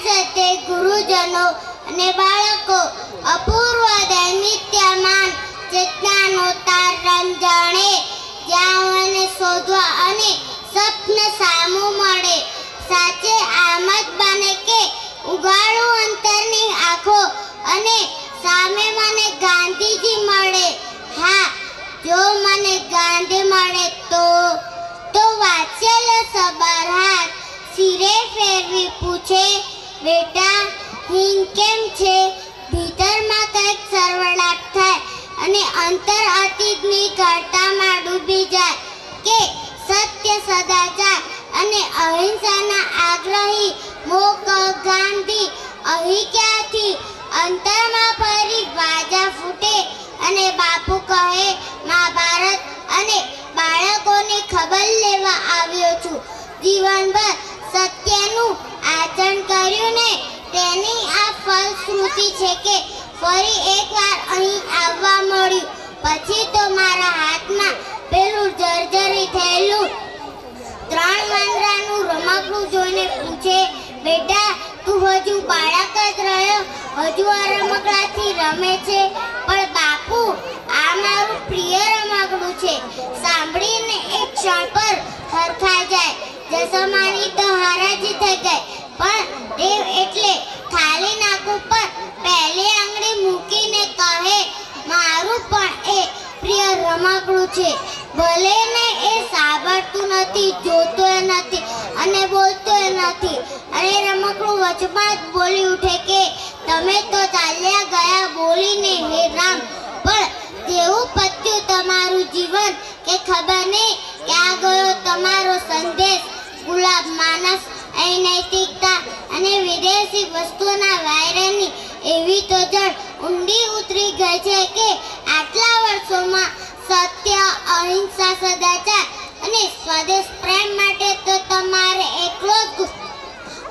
સાથે ગુરુજનો અને બાળકો અપૂર્વ દૈનિત્યમાન ચેતનાનો તાર રંજાણે જ્યાં મને શોધવા અને સ્વપ્ન સામું મળે. સાચે આમ જ બને કે ઉગાડું અંતરની આંખો અને સામે મને ગાંધીજી મળે. હા, જો મને ગાંધી મળે તો વાત્સલ્ય સબર હાથ સિરે ફેરવી પૂછે, બેટા હિંગ કેમ છે? ભીતરમાં કંઈક સરવડાટ થાય અને અંતર અતીતની ઘટનામાં ડૂબી જાય કે સત્ય, સદાચાર અને અહિંસાના આગ્રહી મોક ગાંધી અહીં ક્યાંથી? અંતરમાં ફરી વાજા ફૂટે અને બાપુ કહે, મહાભારત અને બાળકોની ખબર લેવા આવ્યો છું. જીવનભર સત્યનું આચરણ કર્યું ને તેની આ ફલશ્રુતિ છે કે ફરી એકવાર અહીં આવવા મળ્યું. પછી તો મારા હાથમાં પેલું જર્જરી થયેલું 3 વાંદરાનું રમકડું જોઈને પૂછે, બેટા તું હજુ બાળક જ રહ્યો, હજુ આ રમકડાથી રમે છે? પણ બાપુ, આ મારું પ્રિય રમકડું છે. સાંભળીને એક ક્ષણ પર હરખાઈ જાય. જસમાની તો હરાજી થઈ ગઈ, પણ દેવ એટલે થાળી નાકુ પર પહેલી આંગળી મૂકીને કહે, મારું પણ એ પ્રિય રમકડું છે. ભલે ને એ સાંભળતું નથી, જોતું નથી અને બોલતું નથી. અરે રમકડું વચમાં જ બોલી ઉઠે કે તમે તો ચાલ્યા ગયા બોલીને હે રામ, પણ કેવું પત્યું તમારું જીવન કે ખબર નહીં ક્યાં ગયો તમારો સંદેશ. ગુલાબ માનસ અનૈતિકતા અને વિદેશી વસ્તુઓના વાયરાની એવી તો જળ ઊંડી ઉતરી ગઈ છે કે આટલા વર્ષોમાં સત્ય, અહિંસા, સદાચાર અને સ્વદેશ પ્રેમ માટે તો તમારે એકલો જ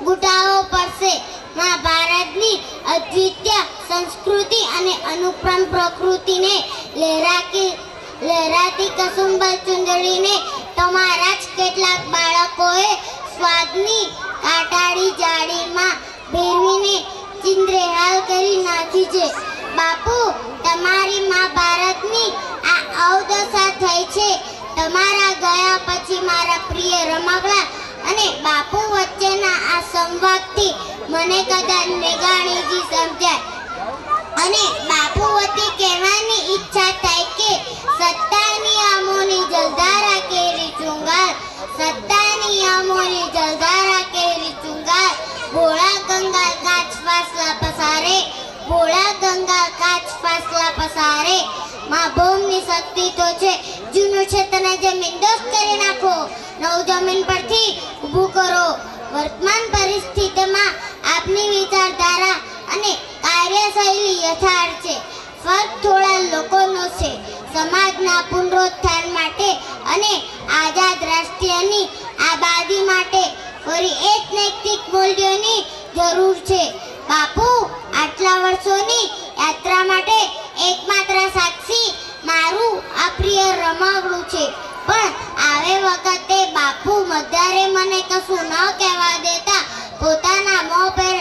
ઘૂંટાવો પડશે. મહાભારતની અદ્વિતીય સંસ્કૃતિ અને અનુપમ પ્રકૃતિને લહેરાતી કસુંબલ ચુંદડીને તમારા જ કેટલાક બાળકોએ સ્વાદની કાટાળી જાળીમાં ભેરવીને ચિંદ્રેહાલ કરી નાખી છે. બાપુ, તમારી મહાભારતની આ અવદશા થઈ છે. તમારા ગયા પછી મારા પ્રિય રમકડા અને બાપુ વચ્ચેના આ સંવાદથી મને કદાચ મેઘાણીજી સમજાય અને બાપુ વતી કહેવાની ઈચ્છા થાય કે સત્તાની આમોની જલધારા કેરી ચુંગાર, સત્તાની આમોની જલધારા કેરી ચુંગાર. ભોળા ગંગા કાચ ફાસલા પસારે, ભોળા ગંગા કાચ ફાસલા પસારે. માં ભૂમની શક્તિ તો છે, જૂનું છે તને જમીન દોસ્ત કરી નાખો, નવું જમીન પરથી ઊભું કરો. વર્તમાન પરિસ્થિતિમાં આપની વિચારધારા અને કાર્યશૈલી યથાર્થ છે. ફરક થોડા લોકોનો છે. સમાજના પુનરુત્થાન માટે અને આઝાદ રાષ્ટ્રીયની આબાદી માટે ફરી એક નૈતિક મૂલ્યોની જરૂર છે. બાપુ, આટલા વર્ષોની યાત્રા માટે એકમાત્ર સાક્ષી મારું આ પ્રિય રમકડું છે. પણ આવે વખતે બાપુ મધારે મને કશું ન કહેવા દેતા પોતાના મોં પર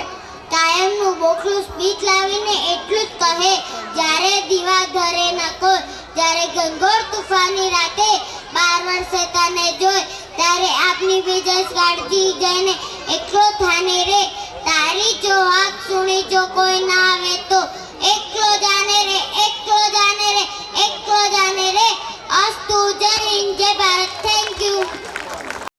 કાયમનું બોખલું સ્પીચ લાવીને એટલું જ કહે, જ્યારે દીવા ધરે ન કોઈ, જ્યારે ગંગોર તુફાની રાતે 12 વર્ષે તને જોઈ, ત્યારે આપની વિજય કાળજી જઈને એકલો થાને રે. તારી જો વાક સુણી જો કોઈ ના આવે તો એકલો જ